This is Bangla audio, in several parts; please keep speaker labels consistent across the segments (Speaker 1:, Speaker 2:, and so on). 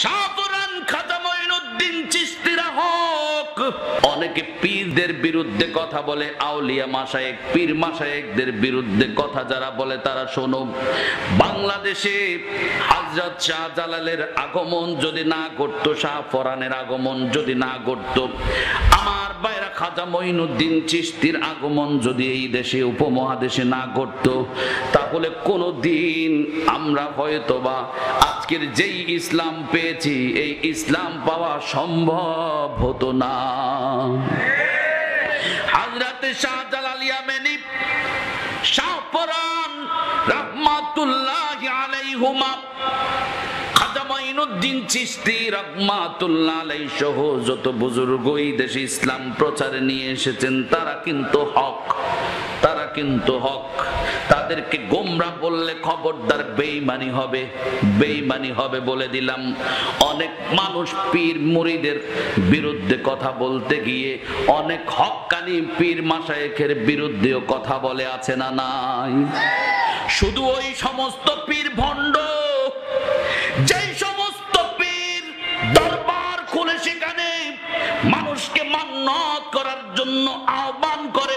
Speaker 1: শাহপুরান খাজা মঈনুদ্দিন চিশতিরা হক। অনেকে পীরদের বিরুদ্ধে কথা বলে, আউলিয়া মাশায়েখ, পীর মাশায়েখদের বিরুদ্ধে কথা যারা বলে তারা শোনো। বাংলাদেশে হযরত শাহজালালের আগমন যদি না ঘটতো, শাহপরানের আগমন যদি না ঘটতো, আমার বাইরা খাজা মঈনুদ্দিন চিশতির আগমন যদি এই দেশে উপমহাদেশে না ঘটতো, তাহলে কোনদিন আমরা হয়তোবা আজকের যেই ইসলাম পেয়েছি এই ইসলাম পাওয়া সম্ভব হতো না। হযরত শাহজালাল ইয়ামানি, শাহপরান রাহমাতুল্লাহি আলাইহিমা, খাজা মঈনুদ্দিন চিশতি রাহমাতুল্লাহ আলাইহি সহ যত বুজুর্গ এই দেশে ইসলাম প্রচারে নিয়ে এসেছেন তারা কিন্তু হক, তারা কিন্তু হক। তাদেরকে গোমরা বললে খবরদার বেঈমানি হবে, বেঈমানি হবে বলে দিলাম। অনেক মানুষ পীর মুরিদের বিরুদ্ধে কথা বলতে গিয়ে অনেক হক্কানি পীর মাশায়েখের বিরুদ্ধেও কথা বলে, আছে না নাই? শুধু ওই সমস্ত পীর ভণ্ড, যেই সমস্ত পীর দরবার খুলে সেখানে মানুষকে মান্নত করার জন্য আহ্বান করে,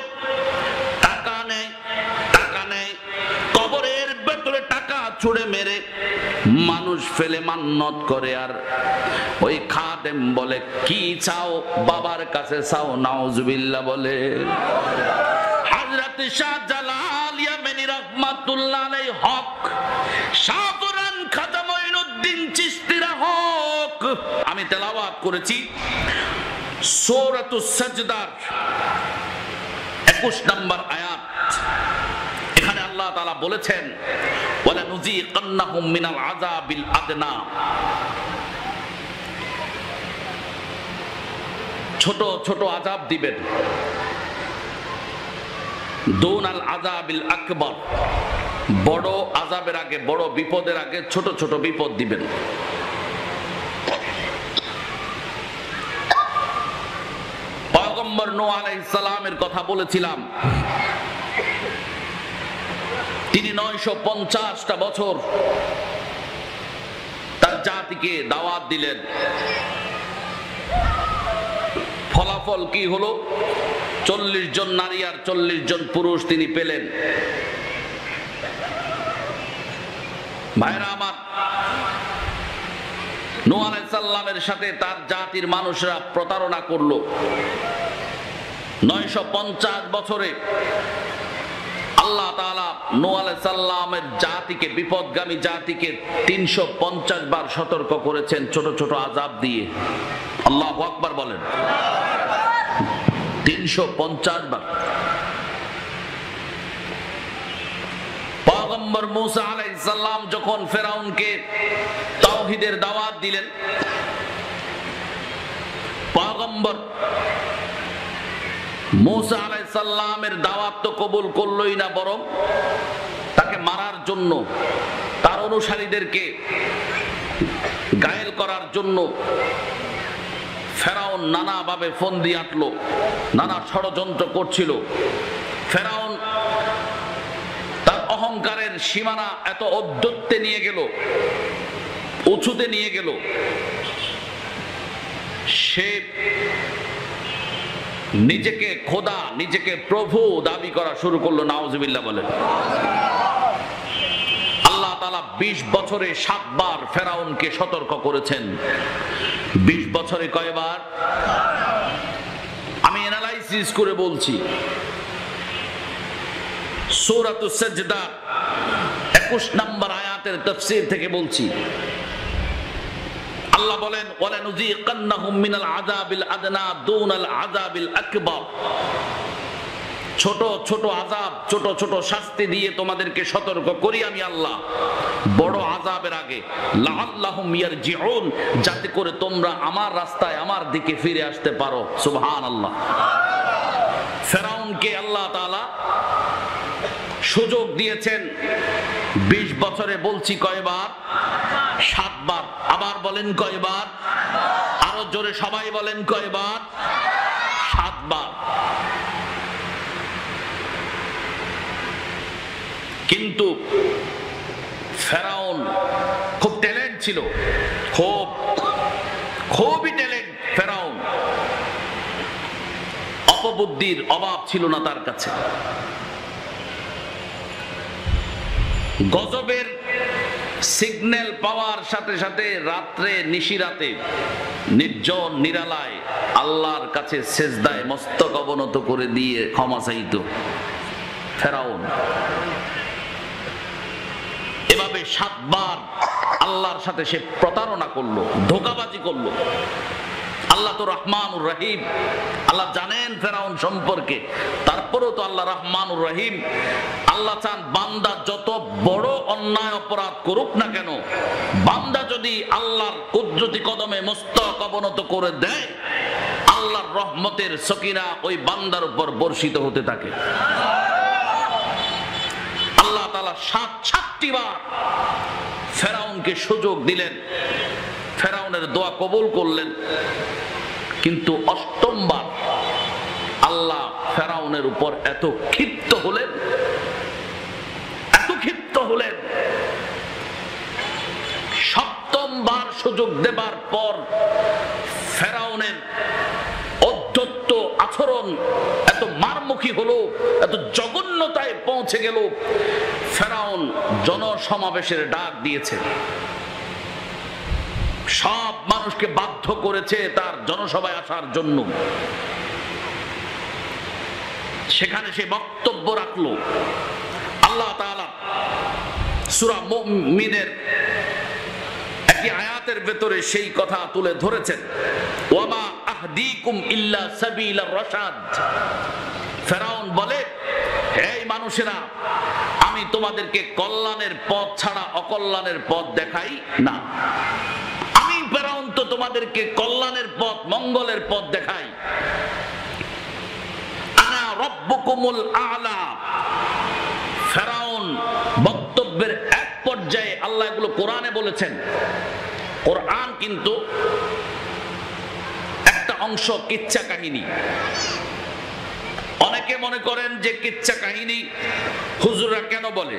Speaker 1: টাকা নেয়, টাকা নেয়, কবরের ভেতরে টাকা ছুঁড়ে মেরে মানুষ ফেলে মান্নত করে, আর ওই খাদেম বলে কি চাও, বাবার কাছে চাও, নাউজুবিল্লাহ বলে। হযরত শাহজালাল ইয়ামানি রাহমাতুল্লাহ আলাইহি হক, শাহপুরান খাজা মঈনুদ্দিন চিশতিরা হক। আমি তেলাওয়াত করেছি সূরাতুস সাজদার 21 নম্বর আয়াত। এখানে আল্লাহ তাআলা বলেছেন ওয়ালা নুযীকান্নাহুম মিনাল আযাবিল আদনা, ছোট ছোট আযাব দিবেন, দুনাল আযাবিল আকবার, বড় আযাবের আগে, বড় বিপদের আগে ছোট ছোট বিপদ দিবেন। পয়গম্বর নূহ আলাইহিস সালামের কথা বলেছিলাম, তিনি 950টা বছর তার জাতিকে দাওয়াত দিলেন। ফলাফল কি হলো? 40 জন নারী আর 40 জন পুরুষ তিনি পেলেন। ভাইরা আমার, নূহ আলাইহিস সালামের সাথে তার জাতির মানুষরা প্রতারণা করলো। 950 বছরে আল্লাহ তাআলা নূহ আলাইহিস সালামের জাতিকে, বিপদগামী জাতিকে 350 বার সতর্ক করেছেন ছোট ছোট আযাব দিয়ে। আল্লাহু আকবার বলেন। 350 বার। পয়গম্বর মূসা আলাইহিস সালাম যখন ফেরাউনকে তাওহীদের দাওয়াত দিলেন, পয়গম্বর মূসা আলাইহিস সালামের দাওয়াত তো কবুল করলই না, বরং তাকে মারার জন্য, তার অনুসারীদেরকে ঘায়েল করার জন্য ফেরাউন নানাভাবে ফন্দি আঁটলো, নানা ষড়যন্ত্র করছিল। ফেরাউন তার অহংকারের সীমানা এত ঔদ্ধত্যে নিয়ে গেল, উঁচুতে নিয়ে গেল, সে নিজেকে খোদা, নিজেকে প্রভু দাবি করা শুরু করলো। নাউজুবিল্লাহ বলেন। আল্লাহ তাআলা 20 বছরে 7 বার ফেরাউনকে সতর্ক করেছেন। 20 বছরে কয়বার? আমি অ্যানালাইসিস করে বলছি। সূরাতুস সাজদা 21 নম্বর আয়াতের তাফসীর থেকে বলছি। আল্লাহ বলেন ওয়ালা নুযীকান্নাহুম মিনাল আযাবিল আদনা দুনাল আযাবিল আকবার, ছোট ছোট আযাব, ছোট ছোট শাস্তি দিয়ে তোমাদেরকে সতর্ক করি আমি আল্লাহ বড় আযাবের আগে, লাআল্লাহুম ইয়ারজিউন, যাতে করে তোমরা আমার রাস্তায়, আমার দিকে ফিরে আসতে পারো। সুবহানাল্লাহ। ফেরাউনকে আল্লাহ তাআলা সুযোগ দিয়েছেন 20 বছরে। বলছি কয়বার? 7 বার। আবার বলেন কয়বার? আরো জোরে সবাই বলেন কয়বার? 7 বার। কিন্তু ফেরাউন খুব ট্যালেন্ট ছিল, খুব খুবই ট্যালেন্ট ফেরাউন, অপবুদ্ধির অভাব ছিল না তার কাছে। গজবের সিগন্যাল পাওয়ার সাথে সাথে রাত্রে নিশিরাতে নির্জন নিরালায় আল্লাহর কাছে সেজদায় মস্তক অবনত করে দিয়ে ক্ষমা চাইত ফেরাউন। এভাবে 7 বার আল্লাহর সাথে সে প্রতারণা করলো, ধোঁকাবাজি করলো। আল্লাহ তো রহমানুর রহিম, আল্লাহ জানেন ফেরাউন সম্পর্কে, তারপরেও তো আল্লাহ রহমানুর রহিম। আল্লাহ চান বান্দা যত বড় অন্যায় অপরাধ করুক না কেন, বান্দা যদি আল্লাহর কুদরতি কদমে মস্তক অবনত করে দেয়, আল্লাহর রহমতের সকিনা ওই বান্দার উপর বর্ষিত হতে থাকে। আল্লাহ তাআলা 7টি বার ফেরাউনকে সুযোগ দিলেন, ফেরাউনের দোয়া কবুল করলেন, কিন্তু 8ম বার আল্লাহ ফেরাউনের উপর এত ক্ষিপ্ত হলেন, এত ক্ষিপ্ত হলেন, 7ম বার সুযোগ দেবার পর ফেরাউনের অধ্যত্ত আচরণ এত মারমুখী হলো, এত জঘন্যতায় পৌঁছে গেল, ফেরাউন জনসমাবেশের ডাক দিয়েছে, সব মানুষকে বাধ্য করেছে তার জনসভায় আসার জন্য। সেখানে সে বক্তব্য রাখলো। আল্লাহ তাআলা সূরা মুমিনের একটি আয়াতের ভেতরে সেই কথা তুলে ধরেছেন, ওয়ামা আহদিকুম ইল্লা সাবিলার রাশাদ। ফেরাউন বলে, হে মানুষেরা, আমি তোমাদেরকে কল্যাণের পথ ছাড়া অকল্যাণের পথ দেখাই না। আমি ফেরাউন তো তোমাদেরকে কল্যাণের পথ, মঙ্গলের পথ দেখাই। আনা রব্বুকুমুল আ'লা। ফেরাউন বক্তব্যের এক পর্যায়ে, আল্লাহ এগুলো কোরআনে বলেছেন, কোরআন কিন্তু একটা অংশ কিচ্ছা কাহিনী। অনেকে মনে করেন যে কিচ্ছা কাহিনী হুজুররা কেন বলে।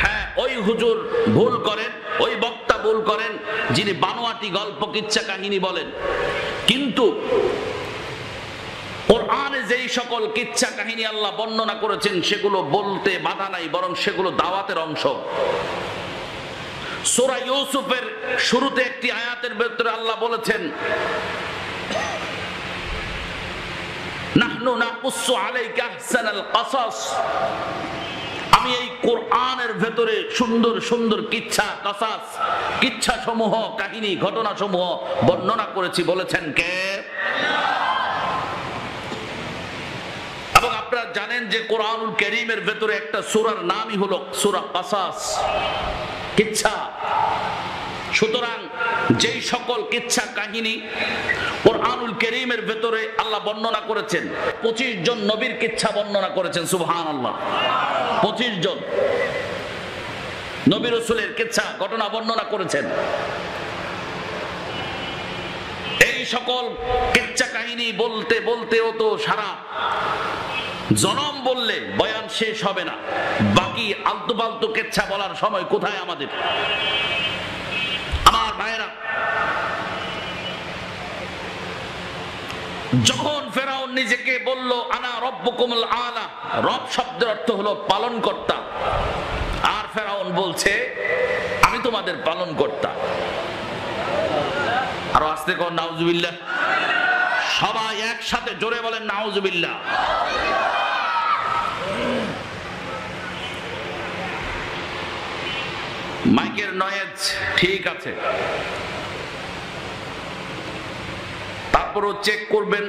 Speaker 1: হ্যাঁ, ওই হুজুর ভুল করেন, ওই বক্তা ভুল করেন যিনি বানোয়াটি গল্প কিচ্ছা কাহিনী বলেন। কিন্তু কোরআনে যেই সকল কিচ্ছা কাহিনী আল্লাহ বর্ণনা করেছেন সেগুলো বলতে বাধা নাই, বরং সেগুলো দাওয়াতের অংশ। সূরা ইউসুফের শুরুতে একটি আয়াতের ভেতরে আল্লাহ বলেছেন, নাহনু নাকুসু আলাইকা আহসানাল কাসাস। আমি এই কোরআনের ভেতরে সুন্দর সুন্দর কিচ্ছা, কাসাস, কিচ্ছা সমূহ, কাহিনী, ঘটনা সমূহ বর্ণনা করেছি। বলেছেন কে? এবং আপনারা জানেন যে কোরআনুল কারীমের ভেতরে একটা সূরার নামই হলো সূরা কাসাস, কিচ্ছা। সুতরাং যেই সকল কিচ্ছা কাহিনী কোরআনুল কারীমের ভেতরে আল্লাহ বর্ণনা করেছেন, 25 জন নবীর কিচ্ছা বর্ণনা করেছেন। সুবহানাল্লাহ, 25 জন নবী রাসূলের কিচ্ছা ঘটনা বর্ণনা করেছেন। এই সকল কিচ্ছা কাহিনী বলতে বলতেও তো সারা জনম বললে বয়ান শেষ হবে না। বাকি আলতু ফালতু কিচ্ছা বলার সময় কোথায় আমাদের? আমার ভাইরা, যখন ফেরাউন নিজেকে বলল আনা রব্বুকুমুল আ'লা, রব শব্দের অর্থ হলো পালনকর্তা, আর ফেরাউন বলছে আমি তোমাদের পালনকর্তা। আরো আস্তে কর নাউজুবিল্লাহ। সবাই একসাথে জোরে বলেন নাউজুবিল্লাহ। মাইকের নয়েজ ঠিক আছে, তারপরও চেক করবেন।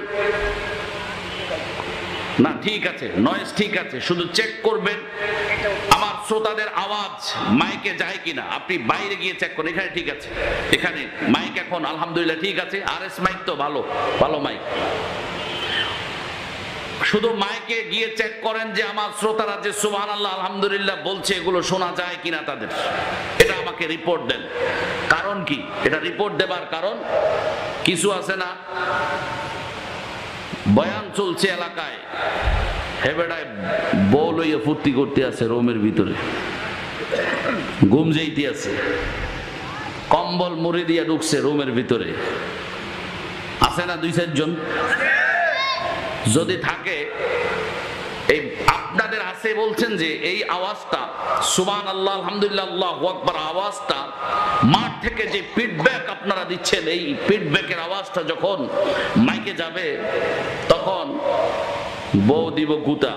Speaker 1: না ঠিক আছে, নয়েজ ঠিক আছে, শুধু চেক করবেন আমার শ্রোতাদের আওয়াজ মাইকে যায় কিনা। আপনি বাইরে গিয়ে চেক করেন। এখানে ঠিক আছে, এখানে মাইক এখন আলহামদুলিল্লাহ ঠিক আছে। আরএস মাইক তো ভালো, ভালো মাইক। শুধু মাইকে গিয়ে চেক করেন যে আমার শ্রোতারা যে সুবহানাল্লাহ আলহামদুলিল্লাহ বলছে এগুলো শোনা যায় কিনা তাদের। এটা আমাকে রিপোর্ট দেন। কারণ কি এটা রিপোর্ট দেবার কারণ? কিছু আছে না, বয়ান চলছে এলাকায়, হেবেড়ায় বউ লইয়া ফুর্তি করতে আছে রুমের ভিতরে, ঘুম যাইতে আছে, কম্বল মুড়ি দিয়া ঢুকছে রুমের ভিতরে, আছে না 2-4 জন? যদি থাকে, এই আপনাদের আছে বলছেন যে এই আওয়াজটা সুবহানাল্লাহ আলহামদুলিল্লাহ আল্লাহু আকবার আওয়াজটা মাঠ থেকে যে ফিডব্যাক আপনারা দিচ্ছেন, এই ফিডব্যাকের আওয়াজটা যখন মাইকে যাবে তখন বউ দিব গুতা।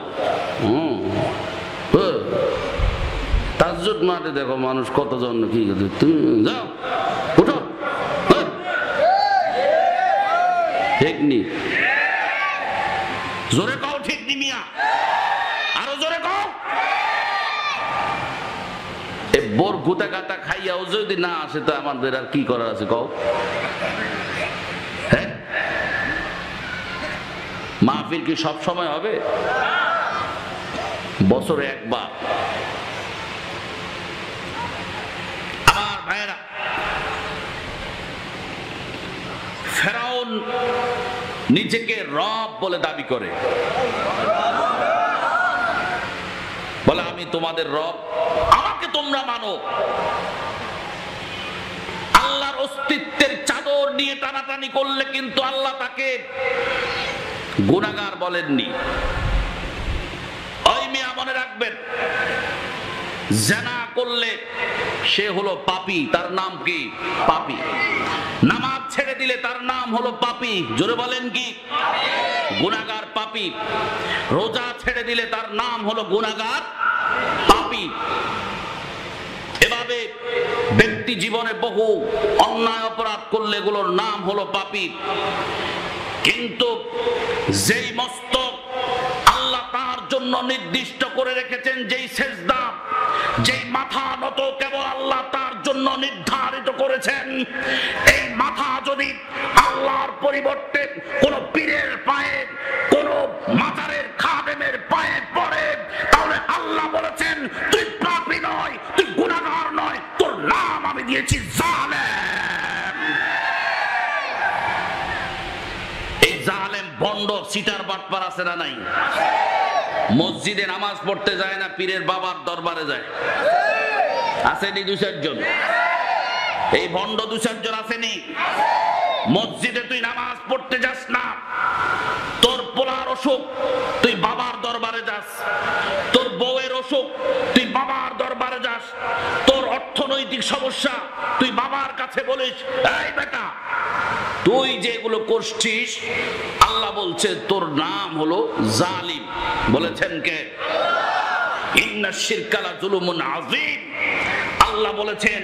Speaker 1: তাজ্জুদ মাঠে দেখো মানুষ কতজন কি তুমি যাও উঠো, ঠিক নি জোরে কও, ঠিক নি মিয়া, আরো জোরে কও। এই বোর গুতা গাতা খাইয়াও যদি না আসে তো আমাদের আর কি করার আছে কও? হ্যাঁ, মাহফিল কি সব সময় হবে? বছরে একবার। আমার ভাইয়েরা, ফেরাউন নিজেকে রব বলে দাবি করে, বলে আমি তোমাদের রব, আমাকে তোমরা মানো। আল্লাহর অস্তিত্বের চাদর নিয়ে টানাটানি করলে কিন্তু আল্লাহ তাকে গুনাহগার বলেননি। ওই মিয়া মনে রাখবেন, জিনা করলে সে হলো পাপী, তার নাম কি? পাপী। নামাজ ছেড়ে দিলে তার নাম হলো পাপী, জোরে বলেন কি? গুনাহগার, পাপী। রোজা ছেড়ে দিলে তার নাম হলো গুনাহগার, পাপী। এভাবে ব্যক্তি জীবনে বহু অন্যায় অপরাধ করলে এগুলোর নাম হলো পাপী। কিন্তু যেই মস্তক আল্লাহ তার জন্য নির্দিষ্ট করে রেখেছেন, যেই সেজদা, যেই মাথা নত কেবল আল্লাহ তার জন্য নির্ধারিত করেছেন, এই মাথা যদি আল্লাহর পরিবর্তে কোন পীরের পায়ে, কোন মাজারের খাদেমের পায়ে পড়ে, তাহলে আল্লাহ বলেছেন তুই পাপী নয়, তুই গুনাহগার নয়, তোর নাম আমি দিয়েছি জালেম। এই জালেম ভণ্ড সিটার বাটপার আছে না নাই? মসজিদে নামাজ পড়তে যায় না, পীরের বাবার দরবারে যায়। আসেনি 2-4 জন? এই ভণ্ড 2-4 জন আসেনি? মসজিদে তুই নামাজ পড়তে যাস না, তোর পোলার অসুখ তুই বাবার দরবারে যাস, তোর বউয়ের অসুখ তুই বাবার দরবারে যাস, তোর অর্থনৈতিক সমস্যা তুই বাবার কাছে বলিস। এই বেটা, তুই যেগুলো করছিস আল্লাহ বলছে তোর নাম হলো জালিম। বলেছেন কে? ইন্নাশ শিরকা লাযুলুমুন আযীম। আল্লাহ বলেছেন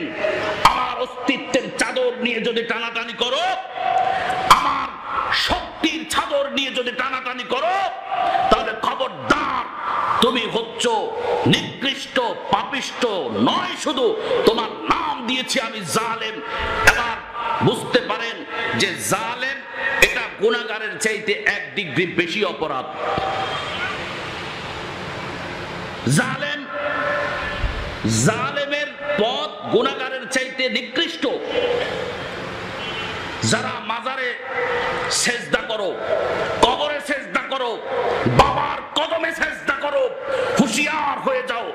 Speaker 1: আমার অস্তিত্বের চাদর নিয়ে যদি টানাটানি করো, আমার শক্তির চাদর নিয়ে যদি টানাটানি করো, তাহলে খবরদার, তুমি হচ্ছ নিকৃষ্ট, পাপিষ্ট নয়, শুধু তোমার নাম দিয়েছি আমি জালেম। এবার বুঝতে পারেন যে জালেম এটা গুনাহগারের চাইতে 1 ডিগ্রি বেশি অপরাধ। জালেম, জালেমের পথ গুনাহগারের চাইতে নিকৃষ্ট। যারা মাজারে সেজদা করো, কবরে সেজদা করো, বাবার কদমে সেজদা করো, হুঁশিয়ার হয়ে যাও,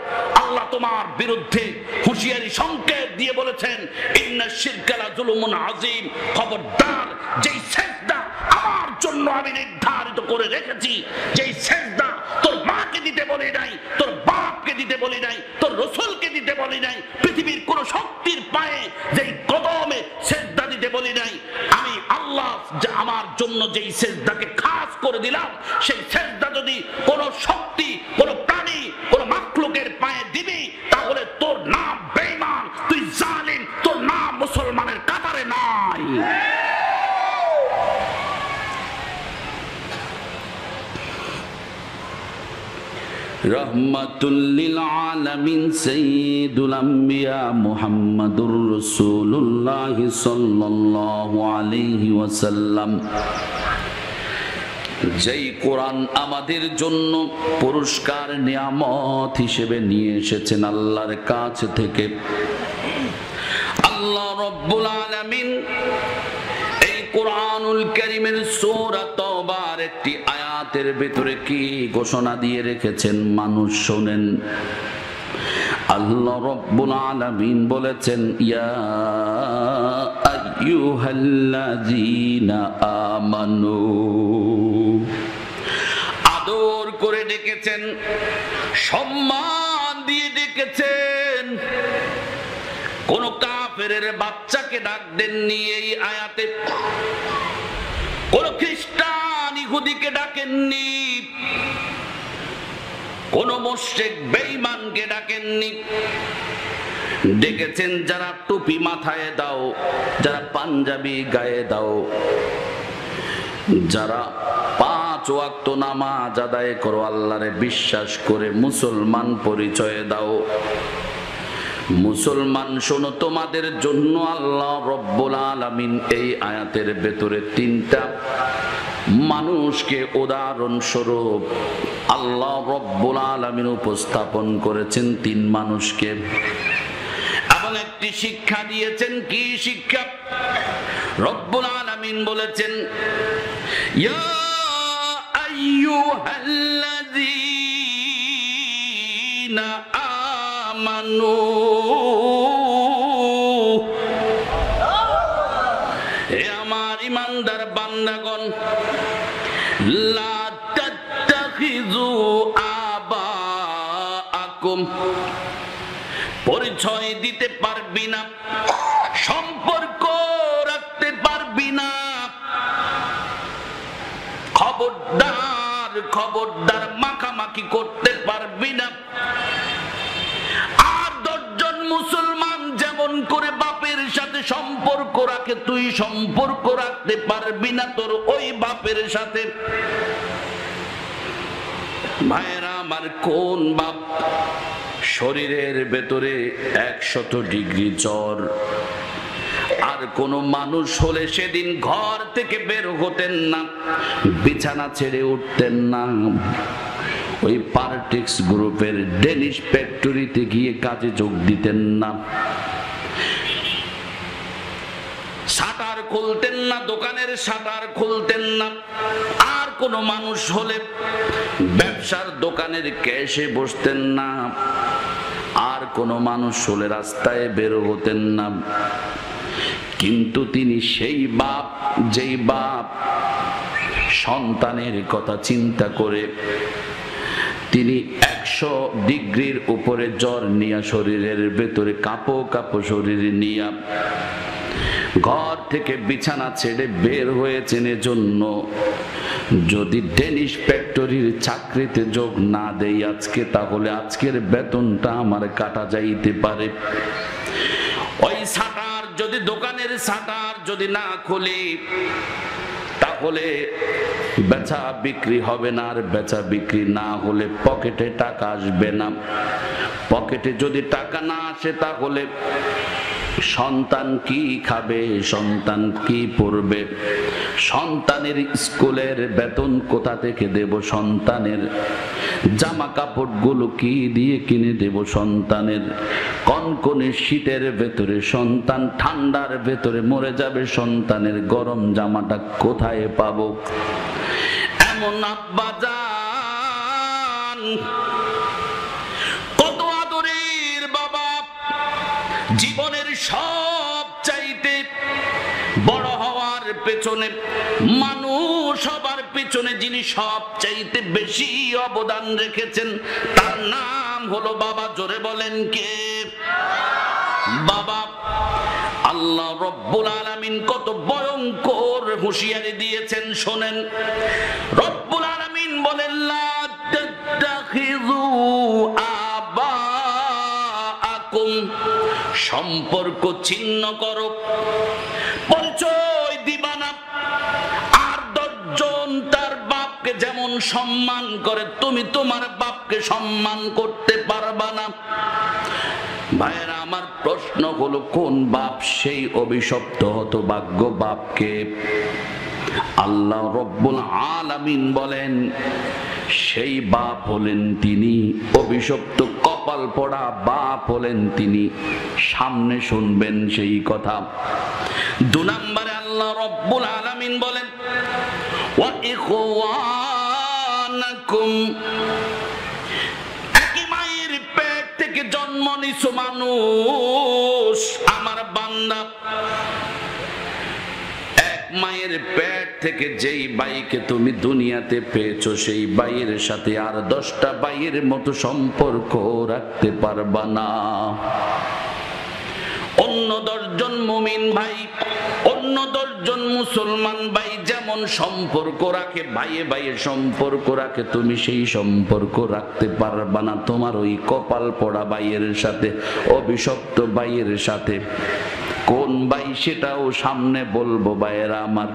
Speaker 1: আল্লাহ তোমার বিরুদ্ধে হুঁশিয়ারি সংকেত দিয়ে বলেছেন ইন্নাশ শিরকা লাযুলুমুন আযীম। খবরদার, যেই সেজদা আমার জন্য আমি নির্ধারিত করে রেখেছি, যেই সেজদা তোর মাকে দিতে বলি নাই, তোর বাপকে দিতে বলি নাই, তোর রাসূলকে দিতে বলি নাই, পৃথিবীর কোন শক্তির পায়ে যেই কদমে সেজদা দিতে বলি নাই, আমি আল্লাহ আমার জন্য যেই সেজদাকে খাস করে দিলাম, সেই সেজদা যদি কোন শক্তি, কোন প্রাণী, কোন মাখলুকের পায়ে দিবি, তাহলে তোর নাম বেঈমান, তুই জালিম, তোর নাম মুসলমানের কাতারে নাই। রহমাতুল লিল আলামিন সাইয়্যিদুল আম্বিয়া মুহাম্মাদুর রাসূলুল্লাহ সাল্লাল্লাহু আলাইহি ওয়াসাল্লাম, যেই কোরআন আমাদের জন্য পুরস্কার নিয়ামত হিসেবে নিয়ে এসেছেন আল্লাহর কাছ থেকে। আল্লাহ রাব্বুল আলামিন এই কোরআনুল কারীমের সূরা তাওবার একটি আয়াতের ভিতরে কি ঘোষণা দিয়ে রেখেছেন মানুষ শোনেন। আল্লাহ রাব্বুল আলামিন বলেছেন ইয়া আইয়ুহাল্লাযীনা আমানু। আদর করে ডেকেছেন, সম্মান দিয়ে ডেকেছেন। কোন কাফেরের বাচ্চাকে ডাক দেননি এই আয়াতে, কোন খ্রিস্টান ইহুদিকে ডাকেননি, কোন মুশরিক বেঈমানকে ডাকেননি। ডেকেছেন যারা টুপি মাথায় দাও, যারা পাঞ্জাবি গায়ে দাও, যারা 5 ওয়াক্ত নামাজ আদায় করো, আল্লাহরে বিশ্বাস করে মুসলমান পরিচয় দাও। মুসলমান শোনো, তোমাদের জন্য আল্লাহ রব্বুল আলামিন এই আয়াতের ভেতরে 3টা মানুষকে উদাহরণ স্বরূপ আল্লাহ রব্বুল আলামিন উপস্থাপন করেছেন। 3 মানুষকে, এবং একটি শিক্ষা দিয়েছেন। কি শিক্ষা? রব্বুল আলামিন বলেছেন, ইয়া আইয়ুহাল্লাযীনা আমানু, হে আমার ঈমানদার বান্দাগণ, লা তাত্তাখিযু আবাআকুম, পরিচয় দিতে পারবি না, সম্পর্ক রাখতে পারবি না। খবরদার, খবরদার, মাখামাখি করতে পারবি না। আর 10 জন মুসলমান যেমন করে বাপের সাথে সম্পর্ক রাখে, তুই সম্পর্ক রাখতে পারবি না তোর ওই বাপের সাথে। ভাইরা আমার, কোন বাপ শরীরের ভেতরে 100 ডিগ্রি জ্বর, আর কোন মানুষ হলে সেদিন ঘর থেকে বের হতেন না, বিছানা ছেড়ে উঠতেন না, ওই পার্টিক্স গ্রুপের ডেনিশ ফ্যাক্টরিতে গিয়ে কাজে যোগ দিতেন না, শাটার খুলতেন না, দোকানের শাটার খুলতেন না। আর কোন মানুষ হলে ব্যবসার দোকানের ক্যাশে বসতেন না, আর কোন মানুষ হলে রাস্তায় বের হতেন না। কিন্তু তিনি সেই বাপ, যেই বাপ সন্তানের কথা চিন্তা করে তিনি 100 ডিগ্রির উপরে জ্বর নিয়ে শরীরের ভেতরে কাঁপো কাঁপো শরীর নিয়ে ঘর থেকে বিছানা ছেড়ে বের হয়েছেন। এজন্য যদি ডেনিশ ফ্যাক্টরির চাকরিতে যোগ না দেই আজকে, তাহলে আজকের বেতনটা আমার কাটা যাইতে পারে। ওই শাটার যদি, দোকানের শাটার যদি না খুলি, তাহলে বেচা বিক্রি হবে না, আর বেচা বিক্রি না হলে পকেটে টাকা আসবে না। পকেটে যদি টাকা না আসে, তাহলে সন্তান কি খাবে, সন্তান কি পড়বে, সন্তানের স্কুলের বেতন কোথা থেকে দেব, সন্তানের জামা কাপড়গুলো কি দিয়ে কিনে দেব, সন্তানের কনকনে শীতের ভেতরে সন্তান ঠান্ডার ভেতরে মরে যাবে, সন্তানের গরম জামাটা কোথায় পাবো? এমন আব্বাজান, কত আদরের বাবা, জীবনের সব চাইতে বড় হওয়ার পেছনে, মানুষ হবার পেছনে যিনি সব চাইতে বেশি অবদান রেখেছেন, তার নাম হলো বাবা। জোরে বলেন কে? বাবা। আল্লাহ রব্বুল আলামিন কত ভয়ঙ্কর হুঁশিয়ারি দিয়েছেন শোনেন। রব্বুল আলামিন বলেন, লা তাত্তাখিযু আবাআকুম, সম্পর্ক ছিন্ন করো, পরিচয় দিবা না। আর 10 জন তার বাপকে যেমন সম্মান করে, তুমি তোমার বাপকে সম্মান করতে পারবা না। ভাইয়েরা আমার, প্রশ্ন হলো কোন বাপ সেই অভিশপ্ত হতভাগ্য বাপকে? আল্লাহ রব্বুল আলামিন বলেন, সেই বাপ হলেন তিনি, অভিশপ্ত কপাল পড়া বাপ হলেন তিনি। সামনে শুনবেন সেই কথা। 2 নম্বরে আল্লাহ রব্বুল আলামিন বলেন, ওয়া ইখওয়ানাকুম, একই মায়ের পেট থেকে জন্ম নিছো মানুষ, আমার বান্দা, মায়ের পেট থেকে যেই বাইকে তুমি দুনিয়াতে পেয়েছো সেই বাইয়ের সাথে আর 10টা বাইয়ের মতো সম্পর্ক রাখতে পারবা না। অন্য 10 জন মুমিন ভাই, অন্য 10 জন মুসলমান ভাই যেমন সম্পর্ক রাখে, ভাইয়ে ভাইয়ে সম্পর্ক রাখে, তুমি সেই সম্পর্ক রাখতে পারবা না তোমার ওই কপাল পোড়া ভাইয়ের সাথে, অভিশপ্ত ভাইয়ের সাথে। কোন ভাই সেটাও সামনে বলবো ভাইয়েরা আমার।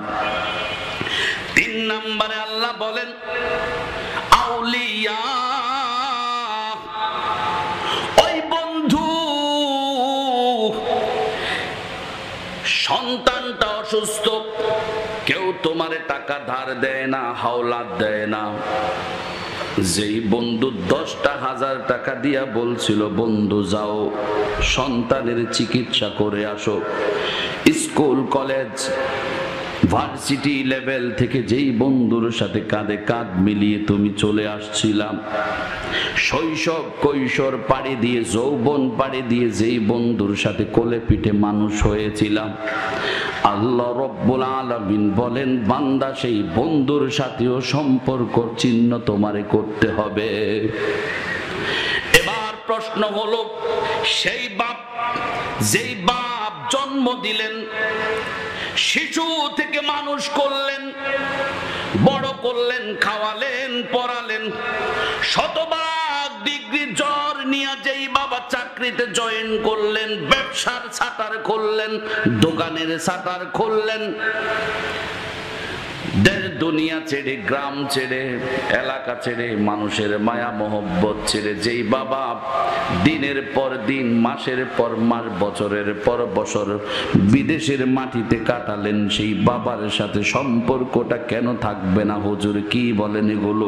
Speaker 1: 3 নম্বরে আল্লাহ বলেন আউলিয়া, ওই বন্ধু সন্তানটা অসুস্থ, কেউ তোমারে টাকা ধার দেয় না, হাওলাত দেয় না, যেই বন্ধু 10টা 1000 টাকা দিয়া বলছিল বন্ধু যাও সন্তানের চিকিৎসা করে আসো, স্কুল কলেজ ভার্সিটি লেভেল থেকে যেই বন্ধুর সাথে কাঁধে কাঁধ মিলিয়ে তুমি চলে আসছিলাম, শৈশব কৈশোর পাড়ি দিয়ে যৌবন পাড়ি দিয়ে যেই বন্ধুর সাথে কোলে পিঠে মানুষ হয়েছিলাম, আল্লাহ রব্বুল আলামিন বলেন বান্দা সেই বন্ধুর সাথেও সম্পর্ক চিহ্ন তোমারে করতে হবে। এবার প্রশ্ন হলো, সেই বাপ যেই বাপ জন্ম দিলেন, শিশু থেকে মানুষ করলেন, বড় করলেন, খাওয়ালেন, পড়ালেন, শতভাগ ডিগ্রি জ্বর নিয়ে যেই বাবা চাকরিতে জয়েন করলেন, ব্যবসার শাটার খুললেন, দোকানের শাটার খুললেন, দেশ দুনিয়া ছেড়ে, গ্রাম ছেড়ে, এলাকা ছেড়ে, মানুষের মায়া মোহব্বত ছেড়ে যেই বাবা দিনের পর দিন, মাসের পর মাস, বছরের পর বছর বিদেশের মাটিতে কাটালেন, সেই বাবার সাথে সম্পর্কটা কেন থাকবে না? হুজুর কি বলেন এগুলো?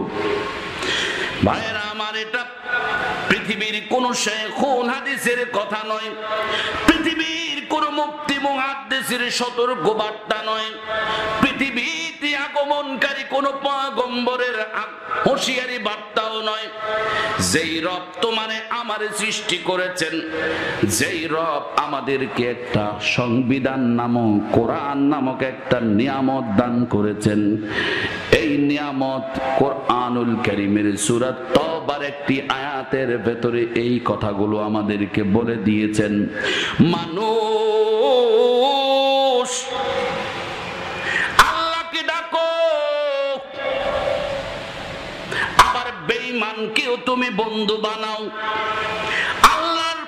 Speaker 1: ভাইরা আমার, এটা পৃথিবীর কোন শাইখুল হাদিসের কথা নয়, পৃথিবীর কোন মুফতি মুহাদ্দিসের সতর্ক বার্তা নয়, পৃথিবীতে আগমনকারী কোন পয়গম্বরের হুঁশিয়ারি বার্তাও নয়। যেই রব তোমারে আমারে সৃষ্টি করেছেন, যেই রব আমাদেরকে একটা সংবিধান নামক কোরআন নামক একটা নিয়ামত দান করেছেন, এই নিয়ামত কোরআনুল কারীমের সূরা তওবার একটি আয়াতের ভেতরে এই কথাগুলো আমাদেরকে বলে দিয়েছেন। মানুষ আল্লাহকে ডাকো, আবার বেঈমানকেও তুমি বন্ধু বানাও। আল্লাহর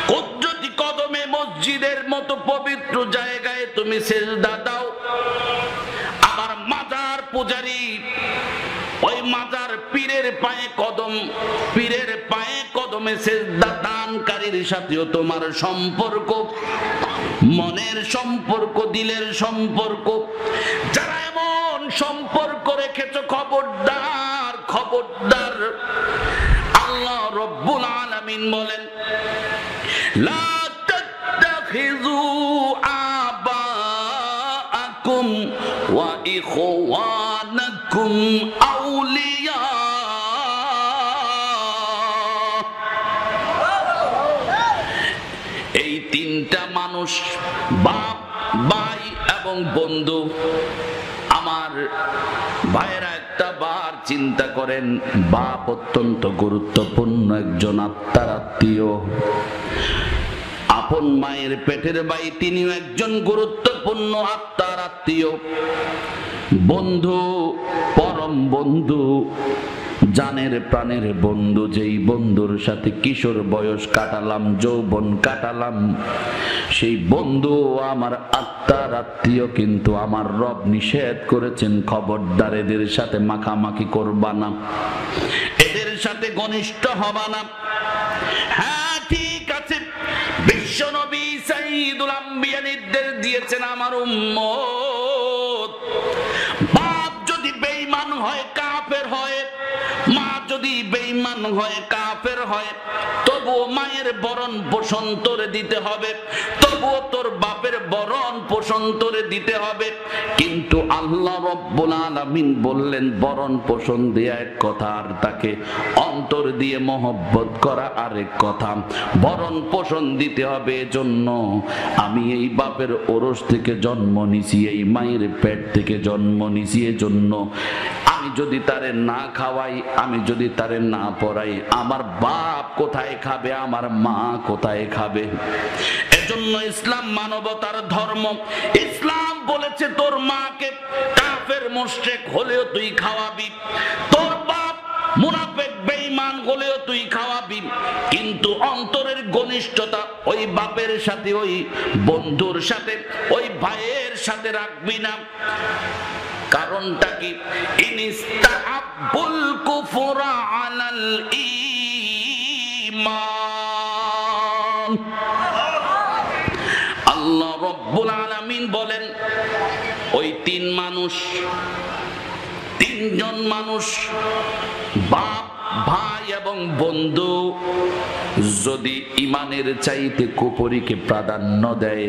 Speaker 1: কুদরতি কদমে মসজিদের মতো পবিত্র জায়গায় তুমি সিজদা দাও, আবার মাজার পূজারী ওই মাজার পীরের পায়ে কদম, পীরের পায়ে কদমে সিজদা দানকারীর সাথেও তোমার সম্পর্ক, মনের সম্পর্ক, দিলের সম্পর্ক। যারা এমন সম্পর্ক রেখেছো, খবরদার, খবরদার। আল্লাহ রব্বুল আলামিন বলেন লা তাত্তাখিযু আবাআকুম ওয়া ইখওয়ানাকুম আউলিয়া। এই 3টা মানুষ, বাপ, ভাই এবং বন্ধু। আমার ভাইয়েরা একটা বার চিন্তা করেন, বাপ অত্যন্ত গুরুত্বপূর্ণ একজন আত্মার আত্মীয়, আপন মায়ের পেটের ভাই তিনিও একজন গুরুত্বপূর্ণ আত্মার আত্মীয়। বন্ধু, পরম বন্ধু, জানের প্রাণের বন্ধু, যেই বন্ধুর সাথে কিশোর বয়স কাটালাম, যৌবন কাটালাম, সেই বন্ধু আমার আত্মার আত্মীয়। কিন্তু আমার রব নিষেধ করেছেন, খবরদার এদের সাথে মাখামাখি করবা না, এদের সাথে ঘনিষ্ঠ হবা না। হ্যাঁ ঠিক আছে, বিশ্বনবী সাইয়্যিদুল আম্বিয়া নির্দেশ দিয়েছেন, আমার উম্মত বাপ যদি বেঈমান হয়, কাফের হয়, মা যদি বেঈমান বেঈমান হয়, কাফের হয়, তবুও মায়ের ভরণ পোষণ তোরে দিতে হবে, তবুও তোর বাপের ভরণ পোষণ তোরে দিতে হবে। কিন্তু আল্লাহ রব্বুল আলামিন বললেন ভরণ পোষণ দেয়া এক কথা, আর তাকে অন্তর দিয়ে মহব্বত করা আরেক কথা। ভরণ পোষণ দিতে হবে, এজন্য আমি এই বাপের ওরস থেকে জন্ম নিছি, এই মায়ের পেট থেকে জন্ম নিছি, এজন্য আমি যদি তারে না খাওয়াই, আমি যদি তারে না পড়াই, আমার বাপ কোথায় খাবে, আমার মা কোথায় খাবে? এজন্য ইসলাম মানবতার ধর্ম। ইসলাম বলেছে তোর মাকে কাফের মুশরিক হলেও তুই খাওয়াবি, তোর বাপ মুনাফিক বেঈমান হলেও তুই খাওয়াবি, কিন্তু অন্তরের ঘনিষ্ঠতা ওই বাপের সাথে, ওই বন্ধুর সাথে, ওই ভাইয়ের সাথে রাখবি না। কারণটা কি? ইনিস্তাহাব্বুল কুফরা আলাল ঈমান। আল্লাহ রব্বুল আলামিন বলেন ওই তিনজন মানুষ বাপ, ভাই এবং বন্ধু যদি ইমানের চাইতে কুফরিকে প্রাধান্য দেয়,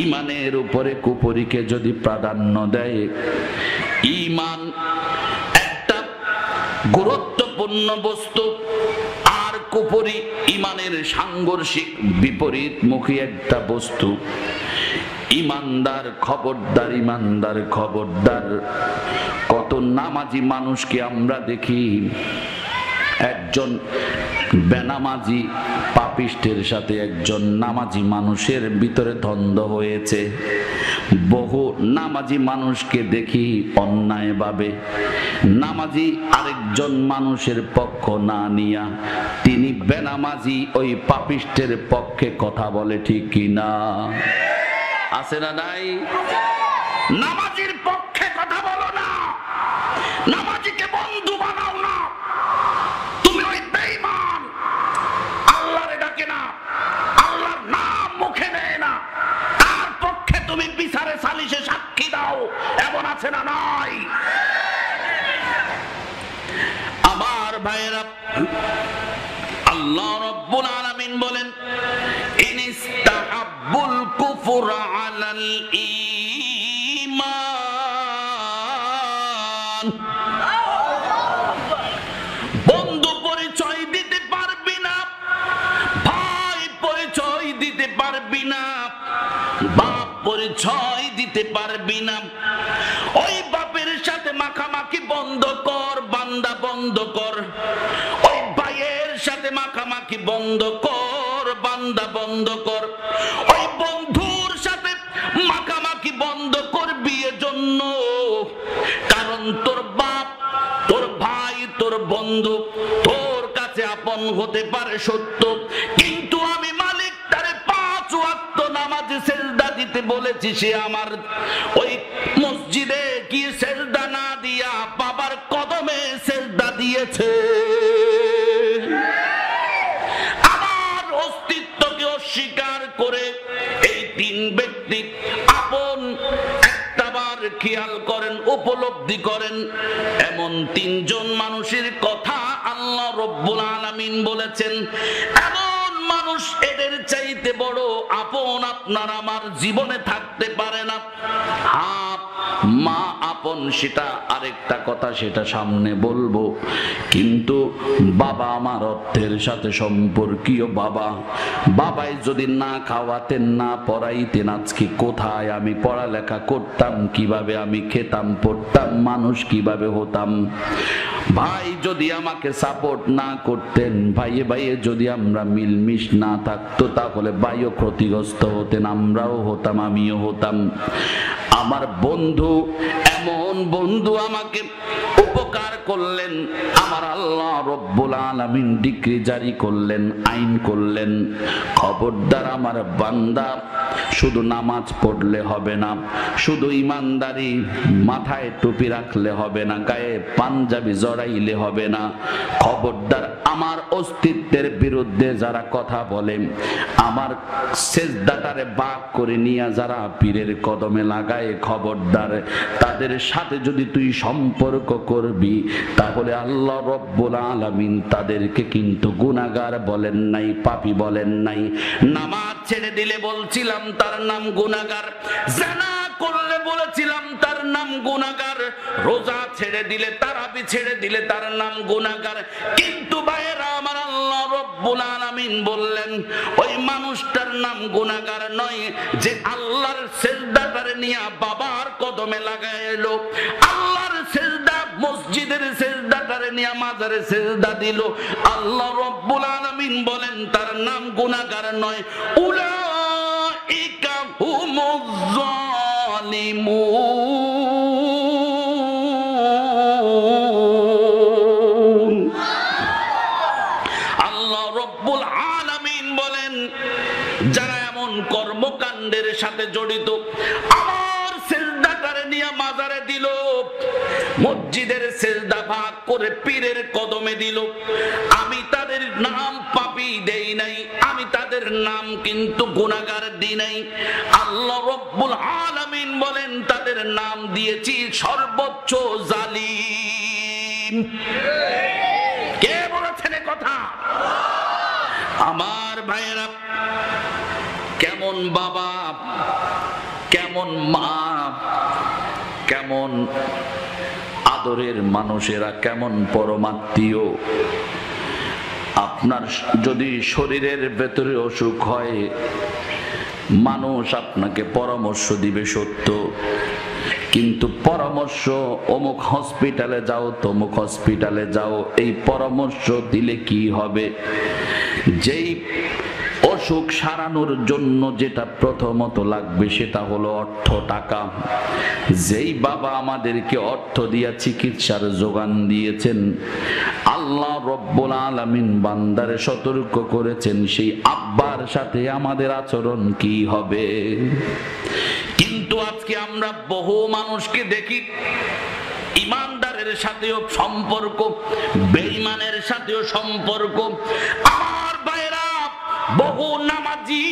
Speaker 1: ইমানের উপরে কুফরিকে যদি প্রাধান্য দেয়, ইমান একটা গুরুত্বপূর্ণ বস্তু, আর কুফরি ইমানের সাংঘর্ষিক বিপরীতমুখী একটা বস্তু। ইমানদার খবরদার, ইমানদার খবরদার। কত নামাজি মানুষকে আমরা দেখি একজন বেনামাজি পাপিষ্টের সাথে একজন নামাজি মানুষের ভিতরে দ্বন্দ্ব হয়েছে। বহু নামাজি মানুষকে দেখি অন্যায়ভাবে নামাজি আরেকজন মানুষের পক্ষ না নিয়া তিনি বেনামাজি ওই পাপিষ্টের পক্ষে কথা বলে, ঠিক কিনা? আছে না নাই? নামাজির পক্ষে কথা বলো না, নামাজিকে বন্ধু বানাও না। তুমি ওই বেঈমান আল্লাহরে ডাকে না, আল্লাহর নাম মুখে নেয় না, তার পক্ষে তুমি বিচারে সালিশে সাক্ষী দাও, এমন আছে না নাই? আমার ভাইয়েরা, আল্লাহ রাব্বুল আলামিন বলেন ইনিস্তাহাব্বুল কুফরা আলাল ঈমান। বন্ধু পরিচয় দিতে পারবি না, ভাই পরিচয় দিতে পারবি না, বাপ পরিচয় দিতে পারবি না। ওই বাপের সাথে মাখামাখি বন্ধ কর, বান্দা বন্ধ কর। ওই ভাইয়ের সাথে মাখামাখি বন্ধ কর, বান্দা বন্ধ কর। ওই বন্ধুর সাথে মাখামাখি বন্ধ করবি এজন্য কারণ তোর বাপ, তোর ভাই, তোর বন্ধু তোর কাছে আপন হতে পারে সত্য, কিন্তু আমি মালিক তারে 5 ওয়াক্ত নামাজে সেজদা দিতে বলেছি, সে আমার ওই মসজিদে কি সেজদা না দিয়া বাবার কদমে সেজদা দিয়েছে। আমার অস্তিত্বকে অস্বীকার করে এই 3 ব্যক্তি আপন একটাবার খেয়াল করেন, উপলব্ধি করেন, এমন 3 জন মানুষের কথা আল্লাহ রব্বুল আলামিন বলেছেন। এমন মানুষ, এদের চাইতে বড় আপন আপনার আমার জীবনে থাকতে পারে না। মা আপন সেটা আরেকটা কথা, সেটা সামনে বলবো, কিন্তু বাবা আমার অর্থের সাথে সম্পর্কীয় বাবা। বাবাই যদি না খাওয়াতেন, না পড়াইতেন, আজকে কোথায় আমি পড়ালেখা করতাম, কিভাবে আমি খেতাম, পড়তাম, মানুষ কিভাবে হতাম। ভাই যদি আমাকে সাপোর্ট না করতেন, ভাইয়ে ভাইয়ে যদি আমরা মিলমিশ না থাকতো, তাহলে ভাইও ক্ষতিগ্রস্ত হতেন, আমরাও হতাম, আমিও হতাম। আমার বন্ধু, এমন বন্ধু আমাকে উপকার করলেন, আমার আল্লাহ রব্বুল আলামিন ডিক্রি জারি করলেন, আইন করলেন, খবরদার আমার বান্দা শুধু নামাজ পড়লে হবে না, শুধু ইমানদারি মাথায় টুপি রাখলে হবে না, গায়ে পাঞ্জাবি জড়াইলে হবে না। খবরদার আমার অস্তিত্বের বিরুদ্ধে যারা কথা বলে, আমার সেজদাটারে বাক করে নিয়ে যারা পীরের কদমে লাগায়, খবরদার তাদের সাথে যদি তুই সম্পর্ক করবি তাহলে আল্লাহ রব্বুল আলামিন তাদেরকে কিন্তু গুনাহগার বলেন নাই, পাপী বলেন নাই। নামাজ ছেড়ে দিলে বলছিলাম তার নাম গুনাহগার, জিনা করলে বলেছিলাম তার নাম গুনাহগার, রোজা ছেড়ে দিলে, তারাবি ছেড়ে দিলে তার নাম গুনাহগার। কিন্তু ভাইরা আমার, আল্লাহ রব্বুল আলামিন বললেন ওই মানুষটার নাম গুনাহগার নয় যে আল্লাহর সিজদাটারে নিয়ে বাবার কদমে লাগাইলো, আল্লাহর সিজদা মসজিদের সিজদাটারে নিয়ে মাজারে সিজদা দিল। আল্লাহ রব্বুল আলামিন বলেন তার নাম গুনাহগার নয়। উলাইকা হুমুজ জালিমুন। আল্লাহ রব্বুল আলামিন বলেন যারা এমন কর্মকাণ্ডের সাথে জড়িত, আমার সিজদাটারে নিয়ে মাজারে দিল, মসজিদের সিজদা ভাগ করে পীরের কদমে দিল, আমি তাদের নাম পাপী দেই নাই, আমি তাদের নাম কিন্তু গুনাহগার দিই নাই। আল্লাহ রব্বুল আলামিন বলেন তাদের নাম দিয়েছি সর্বোচ্চ জালিম। কে বলেছেন এ কথা? আমার ভাইয়েরা, কেমন বাবা, কেমন মা, কেমন আদরের মানুষেরা, কেমন পরমাত্মীয়। আপনার যদি শরীরের ভেতরে অসুখ হয়, মানুষ আপনাকে পরামর্শ দিবে সত্য, কিন্তু পরামর্শ অমুক হসপিটালে যাও, তমুক হসপিটালে যাও, এই পরামর্শ দিলে কি হবে? যেই অসুখ সারানোর জন্য যেটা প্রথমত লাগবে সেটা হলো অর্থ, টাকা। যেই বাবা আমাদেরকে অর্থ দিয়া চিকিৎসার যোগান দিয়েছেন, আল্লাহ রব্বুল আলামিন বান্দারে সতর্ক করেছেন সেই আব্বার সাথে আমাদের আচরণ কি হবে। কিন্তু আজকে আমরা বহু মানুষকে দেখি ইমানদারের সাথেও সম্পর্ক, বেঈমানের সাথেও সম্পর্ক। আমার ভাইরা, বহু নামাজি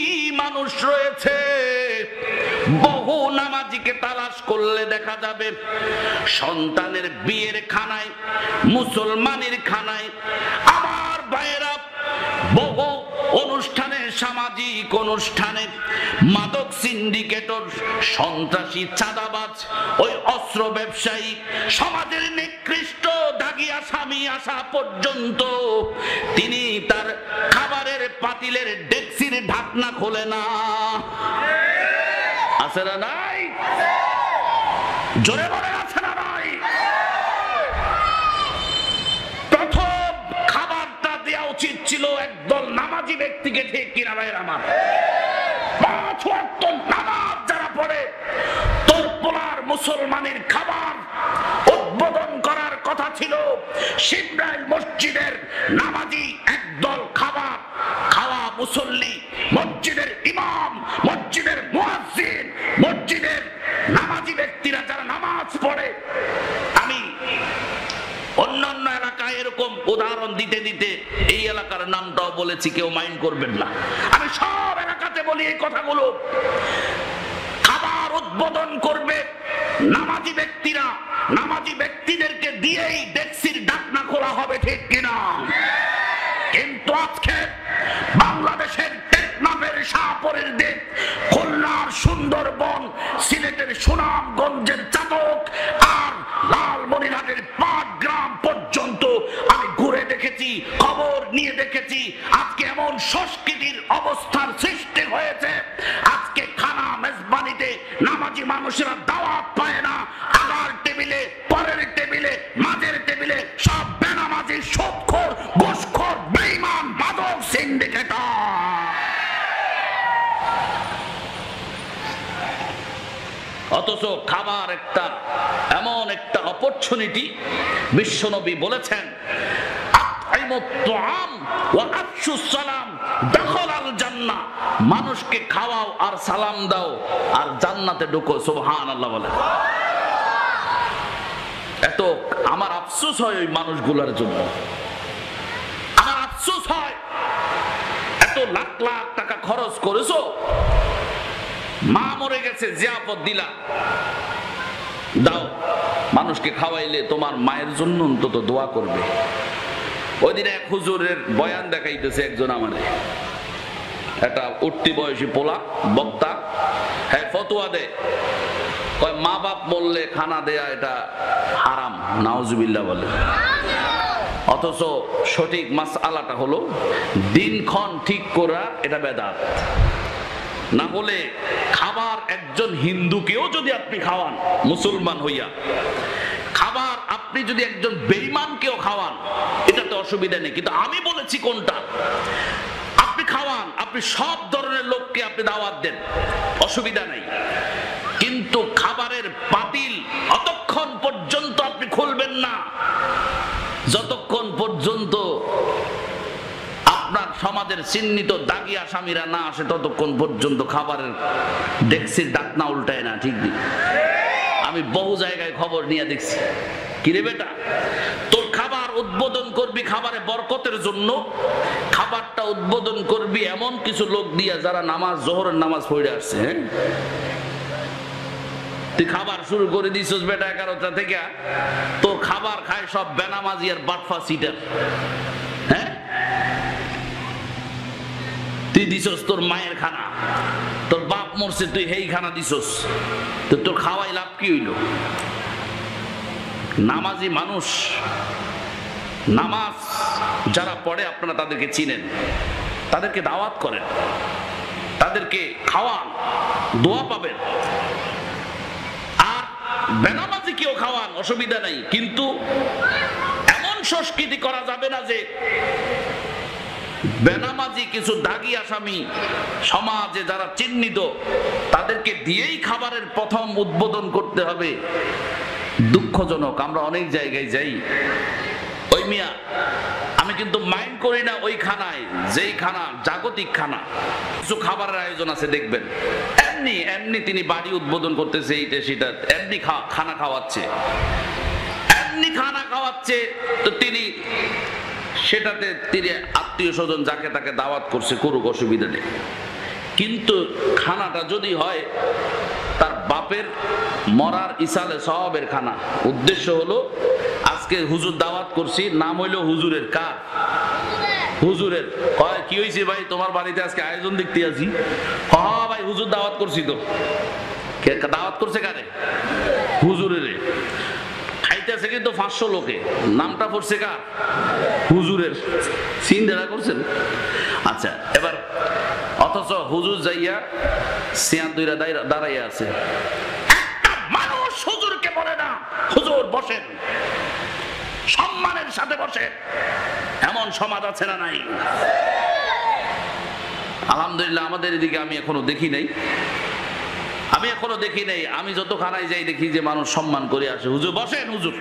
Speaker 1: মানুষ রয়েছে, বহু নামাজিকে তালাশ করলে দেখা যাবে সন্তানের বিয়ের খানায়, মুসলমানের খানায়, আমার ভাইরা বহু অনুষ্ঠানে, সামাজিক অনুষ্ঠানে মাদক সিন্ডিকেটর, সন্ত্রাসী, চাঁদাবাজ, ওই অস্ত্র ব্যবসায়ী, সমাজের নিকৃষ্ট দাগি আসামি আসা পর্যন্ত তিনি তার খাবারের পাতিলের ডেক্সির ঢাকনা খোলে না। আছে না নাই? জোরে বলে আছে না নাই? প্রথম খাবারটা দেওয়া উচিত ছিল একদল নামাজি ব্যক্তিকে, ঠিক কিনা ভাইয়ের আমার? 5 ওয়াক্ত নামাজ যারা পড়ে, তোর পোলার মুসলমানের খাবার উদ্বোধন করার কথা ছিল শিবরাইল মসজিদের নামাজি একদল খাবার খাওয়া মুসল্লি, মসজিদের ইমাম, মসজিদের মুয়াজ্জিন, মসজিদের নামাজি ব্যক্তিরা যারা নামাজ পড়ে। আমি অন্যান্য এলাকায় এরকম উদাহরণ দিতে দিতে এই এলাকার নামটাও বলেছি, কেউ মাইন্ড করবেন না। আমি সব এলাকাতে বলি এই কথাগুলো। খাবার উদ্বোধন করবে নামাজি ব্যক্তিরা, নামাজি ব্যক্তিদেরকে দিয়েই ডেক্সির ঢাকনা খোলা হবে, ঠিক কিনা? কিন্তু আজকে বাংলাদেশের টেকনাফের শাহপুরের দিক, খুলনার সুন্দরবন, সিলেটের সুনামগঞ্জের চাতক আর লালমনিরহাটের পাটগ্রাম পর্যন্ত আমি ঘুরে দেখেছি, খবর নিয়ে দেখেছি। আজকে এমন সংস্কৃতির অবস্থার সৃষ্টি হয়েছে, আজকে খানা মেজবানিতে নামাজি মানুষেরা দাওয়াত পায় না। আগার টেবিলে, পরের টেবিলে, মাঝের টেবিলে সব বেনামাজি, সুদখোর, ঘুষখোর, বেঈমান, মাদক সিন্ডিকেটর। অথচ খাবার একটা এমন একটা অপরচুনিটি, বিশ্বনবী বলেছেন মানুষকে খাওয়াও আর সালাম দাও আর জান্নাতে ঢুকো। সুবহানাল্লাহ বলে। এত আমার আফসোস হয় ওই মানুষগুলোর জন্য, আমার আফসোস হয় এত লাখ লাখ টাকা খরচ করেছো, মা মরে গেছে জিয়াফত দিলা, দাও মানুষকে খাওয়াইলে তোমার মায়ের জন্য অন্তত দোয়া করবে। ওই দিন এক হুজুরের বয়ান দেখাইতেছে একজন, আমারে একটা উঠতি বয়সী পোলা বক্তা, হ্যাঁ ফতোয়া দেয়, কয় মা বাপ বললে খানা দেয়া এটা হারাম, নাউজুবিল্লাহ বলে। অথচ সঠিক মাসআলাটা হলো দিনক্ষণ ঠিক করা এটা বেদাত। না হলে খাবার একজন হিন্দুকেও যদি আপনি খাওয়ান মুসলমান হইয়া, খাবার আপনি যদি একজন বেঈমানকেও খাওয়ান এটাতে অসুবিধা নেই। কিন্তু আমি বলেছি কোনটা, আপনি খাওয়ান, আপনি সব ধরনের লোককে আপনি দাওয়াত দেন, অসুবিধা নাই। কিন্তু খাবারের পাতিল অতক্ষণ পর্যন্ত আপনি খুলবেন না যতক্ষণ পর্যন্ত আপনার সমাজের চিহ্নিত দাগী আসামিরা না আসে, ততক্ষণ পর্যন্ত খাবারের ডেক্সির ডাকনা উল্টায় না। ঠিক নেই? আমি বহু জায়গায় খবর নিয়ে দেখছি, কিরে বেটা তোর খাবার উদ্বোধন করবি খাবারে বরকতের জন্য, খাবারটা উদ্বোধন করবি এমন কিছু লোক দিয়া যারা নামাজ, জোহরের নামাজ পড়ে আসছে। হ্যাঁ, তুই খাবার শুরু করে দিছিস বেটা 11টা থেকে, তোর খাবার খায় সব বেনামাজি আর বাটফা সিটার। হ্যাঁ, তুই দিছস তোর মায়ের খানা, তোর বাপ মরছে তুই হেই খানা দিছস, তো তোর খাওয়াই লাভ কি হইল? নামাজি মানুষ, নামাজ যারা পড়ে আপনারা তাদেরকে চিনেন, তাদেরকে দাওয়াত করেন, তাদেরকে খাওয়ান, দোয়া পাবেন। আর বেনামাজি কেউ খাওয়ান, অসুবিধা নাই। কিন্তু এমন সংস্কৃতি করা যাবে না যে বেনামাজি কিছু দাগী আসামি সমাজে যারা চিহ্নিত তাদেরকে দিয়েই খাবারের প্রথম উদ্বোধন করতে হবে। দুঃখজনক, আমরা অনেক জায়গায় যাই, ওই মিয়া আমি কিন্তু মাইন্ড করি না ওই খানায়, যেই খানা জাগতিক খানা, কিছু খাবারের আয়োজন আছে দেখবেন এমনি এমনি তিনি বাড়ি উদ্বোধন করতেছে, এইটা সেটা এমনি খানা খাওয়াচ্ছে, এমনি খানা খাওয়াচ্ছে। তো তিনি সেটাতে তিনি আত্মীয় স্বজন যাকে তাকে দাওয়াত করছে, করুক, অসুবিধা নেই। কিন্তু খানাটা যদি হয় তার বাপের মরার ইসালে সওয়াবের খানা, উদ্দেশ্য হলো আজকে হুজুর দাওয়াত করছি, নাম হইলো হুজুরের, কার? হুজুরের। কয় কি হয়েছে ভাই তোমার বাড়িতে আজকে আয়োজন দেখতে আছি? হ্যাঁ ভাই হুজুর দাওয়াত করছি। তো দাওয়াত করছে কারে? হুজুরের। খাইতেছে কিন্তু 500 লোকে, নামটা পড়ছে কার? হুজুরের। চিন্তা করছেন? আচ্ছা, এবার অথচ হুজুর যাইয়া সিয়ান দুইরা দাঁড়াইয়া আছে, একটা মানুষ হুজুরকে বলে না হুজুর বসেন, সম্মানের সাথে বসেন। এমন সমাজ আছে না নাই? আলহামদুলিল্লাহ আমাদের এদিকে আমি এখনো দেখি নাই, আমি এখনো দেখি নাই। আমি যত খানায় যাই দেখি যে মানুষ সম্মান করে আসে, হুজুর বসেন, হুজুর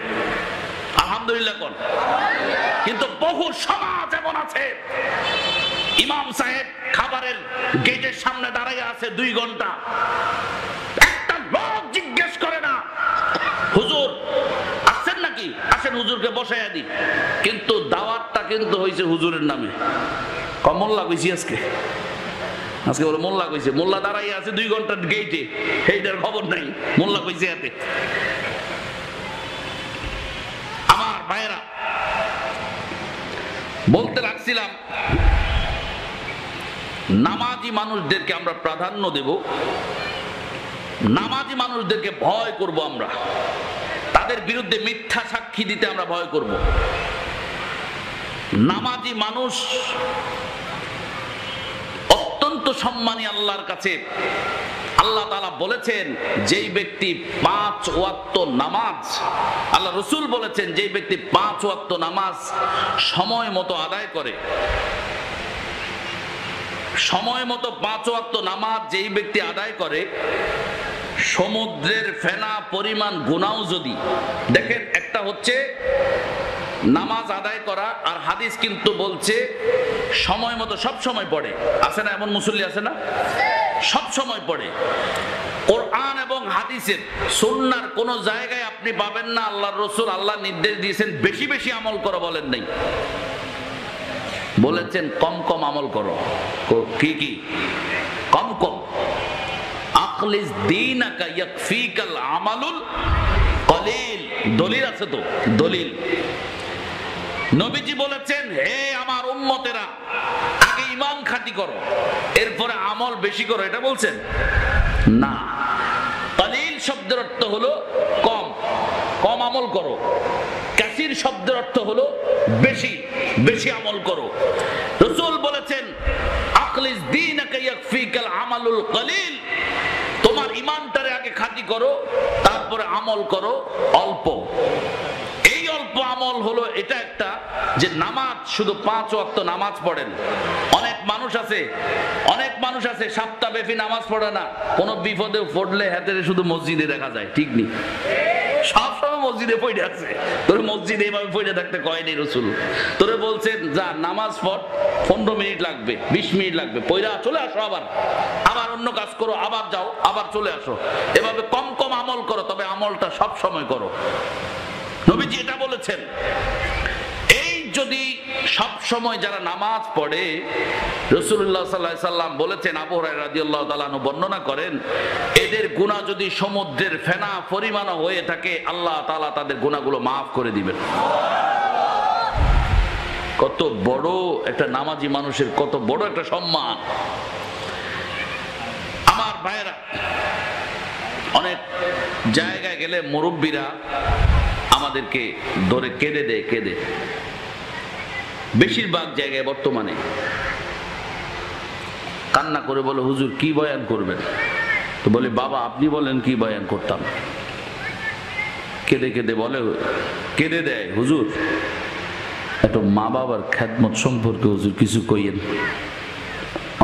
Speaker 1: আলহামদুলিল্লাহ কোন। কিন্তু বহু সমাজ এমন আছে, ইমাম সাহেব খাবারের গেটের সামনে দাঁড়াইয়া আছে 2 ঘন্টা, একটা লোক জিজ্ঞেস করে না হুজুর আসছেন নাকি, আসেন হুজুরকে বসাইয়া দিই। কিন্তু দাওয়াতটা কিন্তু হয়েছে হুজুরের নামে। মোল্লা কইছি আজকে, আজকে বলে মোল্লা কইছে, মোল্লা দাঁড়াইয়া আছে 2 ঘন্টার গেটে, এইটার খবর নাই, মোল্লা কইছে হাতে। আমার ভাইরা বলতে লাগছিলাম, নামাজি মানুষদেরকে আমরা প্রাধান্য দেব, নামাজি মানুষদেরকে ভয় করব, আমরা তাদের বিরুদ্ধে মিথ্যা সাক্ষী দিতে আমরা ভয় করব। নামাজি মানুষ অত্যন্ত সম্মানী আল্লাহর কাছে। আল্লাহ তাআলা বলেছেন যেই ব্যক্তি 5 ওয়াক্ত নামাজ, আল্লাহ রাসূল বলেছেন যেই ব্যক্তি 5 ওয়াক্ত নামাজ সময় মতো আদায় করে, সময় মতো 5 ওয়াক্ত নামাজ যেই ব্যক্তি আদায় করে, সমুদ্রের ফেনা পরিমাণ গুনাহ যদি, দেখেন একটা হচ্ছে নামাজ আদায় করা, আর হাদিস কিন্তু বলছে সময় মতো সব সময় পড়ে। আছে না এমন মুসল্লি? আছে না? সব সময় পড়ে। কোরআন এবং হাদিসের সুন্নাহর কোন জায়গায় আপনি পাবেন না আল্লাহর রাসূল আল্লাহ নির্দেশ দিয়েছেন বেশি বেশি আমল করো, বলেন নাই। বলেছেন কম কম আমল করো। কি কি? কম কম। আখলিস দীনাকা ইয়াকফিকাল আমালুল কলিল। দলিল আছে তো, দলিল। নবীজি বলেছেন, হে আমার উম্মতেরা, আগে ঈমান খাঁটি করো, এরপরে আমল বেশি করো, এটা বলছেন না। কলিল শব্দের অর্থ হলো কম, কম আমল করো। কাসির শব্দের অর্থ হলো বেশি, বেশি আমল করো। রাসূল বলেছেন, আখলিস দীনাকা ইয়াকফিকাল আমালুল কলিল, তোমার ঈমানটারে আগে খাঁটি করো, তারপরে আমল করো অল্প। এই অল্প আমল হলো এটা একটা, যে নামাজ শুধু 5 ওয়াক্ত নামাজ পড়েন। অনেক মানুষ আছে সপ্তাহব্যাপী নামাজ পড়ে না, কোন বিপদে পড়লে হাতে শুধু মসজিদে দেখা যায়। ঠিক নেই? সবসময় মসজিদে পড়ে আছে। তোর মসজিদে এইভাবে পড়ে থাকতে কয়নি রাসূল। তোরে বলছেন যা নামাজ পড়, 15 মিনিট লাগবে, 20 মিনিট লাগবে, পড়া চলে আসো, আবার অন্য কাজ করো, আবার যাও, আবার চলে আসো। এভাবে কম কম আমল করো, তবে আমলটা সব সময় করো। নবীজি এটা বলেছেন। এই যদি সব সময় যারা নামাজ পড়ে, রাসূলুল্লাহ সাল্লাল্লাহু আলাইহি সাল্লাম বলেছেন, আবু হুরায়রা রাদিয়াল্লাহু তাআলা আনহু বর্ণনা করেন, এদের গুনাহ যদি সমুদ্রের ফেনা পরিমাণ হয়ে থাকে, আল্লাহ তাআলা তাদের গুনাহগুলো maaf করে দিবেন। কত বড় একটা নামাজি মানুষের কত বড় একটা সম্মান। আমার ভাইয়েরা, অনেক জায়গায় গেলে মুরব্বীরা আমাদেরকে ধরে কেঁদে দেয়। বেশিরভাগ জায়গায় বর্তমানে কান্না করে বলে, হুজুর কি বয়ান করবেন? তো বলে, বাবা আপনি বলেন কি বয়ান করতাম। কেঁদে কেঁদে বলে, কেঁদে দেয়, হুজুর একটু মা বাবার খেদমত সম্পর্কে হুজুর কিছু কইয়েন।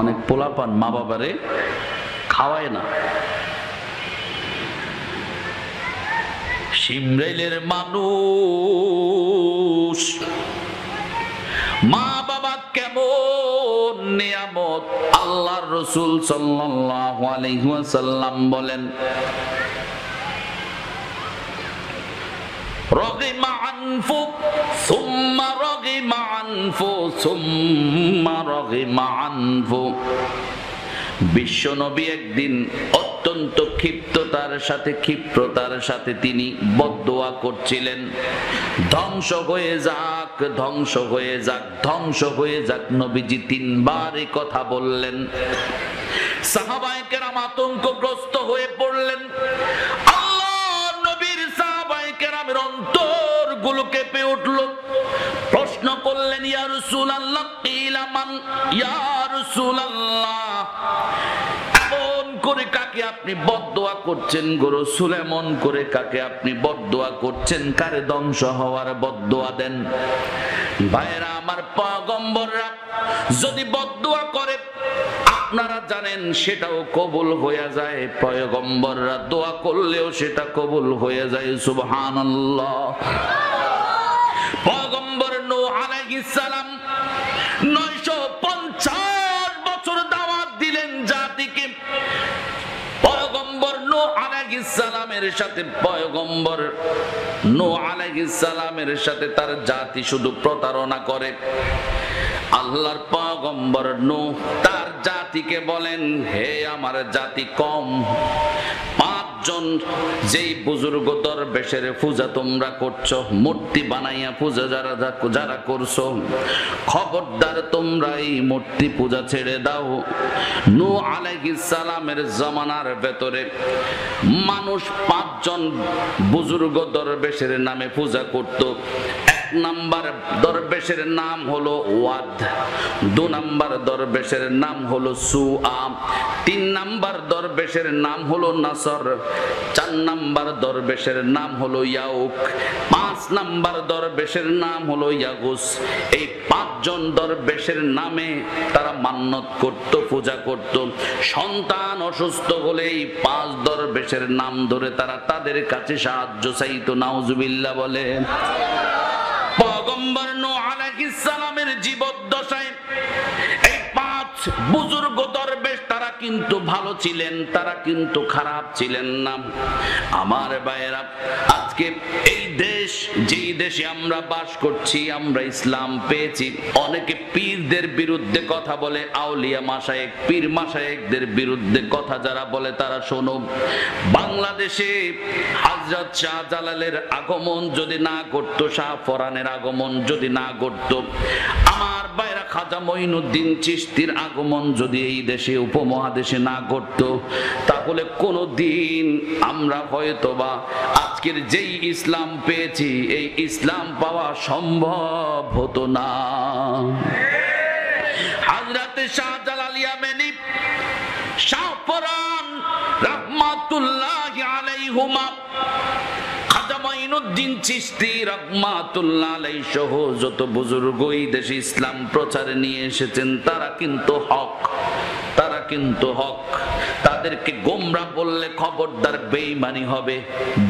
Speaker 1: অনেক পোলাপান মা বাবারে খাওয়ায় না। সিমরাইলের মানুষ, মা বাবা কেমন নিয়ামত। আল্লাহর রাসূল সাল্লাল্লাহু আলাইহি ওয়াসাল্লাম বলেন, রাগিমা আনফু সুম্মা রাগিমা আনফু সুম্মা রাগিমা আনফু। বিশ্ব নবী একদিন অত্যন্ত ক্ষিপ্রতার সাথে তিনি বদদোয়া করছিলেন, ধ্বংস হয়ে যাক, ধ্বংস হয়ে যাক, ধ্বংস হয়ে যাক। নবীজি 3 বার এই কথা বললেন। সাহাবায়ে কেরাম আতঙ্কগ্রস্ত হয়ে পড়লেন। আল্লাহর নবীর সাহাবায়ে কেরামের অন্তরগুলো কেঁপে উঠল। প্রশ্ন করলেন, ইয়া রাসূলুল্লাহ, কিলা মান? ইয়া রাসূলুল্লাহ, এমন করে কাকে আপনি বদদোয়া করছেন গো রাসূল? এমন করে কাকে আপনি বদদোয়া করছেন? কারে ধ্বংস হওয়ার বদদোয়া দেন? ভাইরা আমার, পয়গম্বররা যদি বদদোয়া করে আপনারা জানেন সেটাও কবুল হয়ে যায়। পয়গম্বররা দোয়া করলেও সেটা কবুল হয়ে যায়। সুবহানাল্লাহ। পয়গম্বর নূহ আলাইহিস সালাম 950 বছর দাওয়াত দিলেন জাতিকে। পয়গম্বর নূহ আলাইহিস সালামের সাথে তার জাতি শুধু প্রতারণা করে। আল্লাহর পয়গম্বর নূহ তার জাতিকে বলেন, হে আমার জাতি কম, 5 জন যেই বুজুর্গ দরবেশের পূজা তোমরা করছো, মূর্তি বানাইয়া পূজা যারা করছো, খবরদার তোমরা এই মূর্তি পূজা ছেড়ে দাও। নূহ আলাইহিস সালামের জামানার ভেতরে মানুষ 5 জন বুজুর্গ দরবেশের নামে পূজা করত। 1 নাম্বার দরবেশের নাম হলো ওয়াদ, 2 নাম্বার দরবেশের নাম হলো সুআ, 3 নাম্বার দরবেশের নাম হলো নাসর, 4 নাম্বার দরবেশের নাম হলো ইয়াউক, 5 নাম্বার দরবেশের নাম হলো ইয়াগুস। এই 5 জন দরবেশের নামে তারা মান্নত করত, পূজা করত। সন্তান অসুস্থ হলে এই 5 দরবেশের নাম ধরে তারা তাদের কাছে সাহায্য চাইতো। নাউজুবিল্লাহ বলে। আলাইহিসসালামের জীবদ্দশায় এই 5 বুজুর্গ দরবেশ তারা কিন্তু ভালো ছিলেন, তারা কিন্তু খারাপ ছিলেন না। আমার ভাইয়েরা, আজকে এই দেশ, যেই দেশে আমরা বাস করছি, আমরা ইসলাম পেয়েছি, অনেকে পীরদের বিরুদ্ধে কথা বলে, আউলিয়া মাশায়েখ, পীর মাশায়েখদের বিরুদ্ধে কথা যারা বলে তারা শোনো। বাংলাদেশে হযরত শাহজালালের আগমন যদি না ঘটতো, শাহ ফরানের আগমন যদি না ঘটতো, আমার ভাইরা খাজা মঈনুদ্দিন চিশতির আগমন যদি এই দেশে উপমহাদেশে না ঘটতো, তাহলে কোনদিন আমরা হয়তোবা আজকের যেই ইসলাম পেয়েছি এই ইসলাম পাওয়া সম্ভব হতো না। হযরত শাহজালাল ইয়ামানি, শাহ ফরান রাহমাতুল্লাহি আলাইহিমা, খাজা মঈনুদ্দিন চিশতি রাহমাতুল্লাহ আলাইহি সহ যত বুজুর্গ এই দেশে ইসলাম প্রচারে নিয়ে এসেছেন তারা কিন্তু হক, তারা কিন্তু হক। তাদেরকে গোমরা বললে খবরদার বেঈমানি হবে,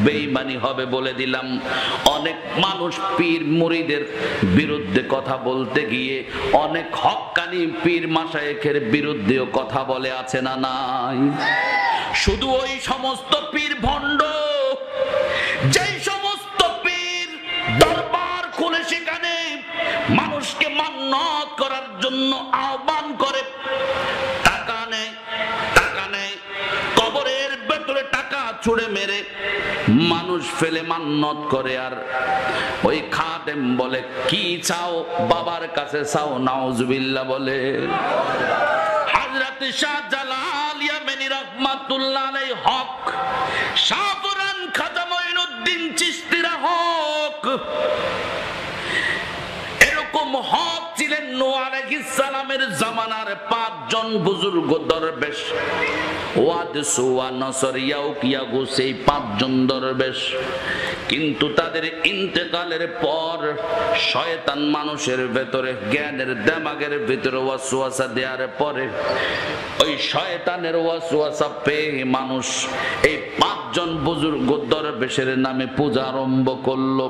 Speaker 1: বেঈমানি হবে বলে দিলাম। অনেক মানুষ পীর মুরিদের বিরুদ্ধে কথা বলতে গিয়ে অনেক হক্কানি পীর মাশায়েখের বিরুদ্ধেও কথা বলে, আছে না নাই? শুধু ওই সমস্ত পীর ভণ্ড, যেই সমস্ত পীর দরবার খুলে সেখানে মানুষকে মান্নত করার জন্য আহ্বান করে, টাকা নেয়, টাকা নেয়, কবরের ভেতরে টাকা ছুঁড়ে মেরে মানুষ ফেলে মান্নত করে, আর ওই খাদেম বলে কি চাও, বাবার কাছে চাও, নাউজুবিল্লাহ বলে। হযরত শাহজালাল ইয়ামানি রাহমাতুল্লাহ আলাইহি হক, শাহ ফরান খাজা মঈনুদ্দিন চিশতিরা হক। এরকম হক ছিলেন নূহ আলাইহিস সালামের জামানার 5 জন বুজুর্গ দরবেশ, ওয়াদ সুওয়া নসর ইয়াউকিয়াগু, সেই 5 জন দরবেশ। কিন্তু তাদের ইন্তেকালের পর শয়তান মানুষের ভেতরে, জ্ঞানের দেমাগের ভিতরে ওয়াসওয়াসা দেওয়ার পরে ওই শয়তানের ওয়াসওয়াসা পেয়ে মানুষ এই 5 জন বুজুর্গ দরবেশের নামে পূজা আরম্ভ করলো।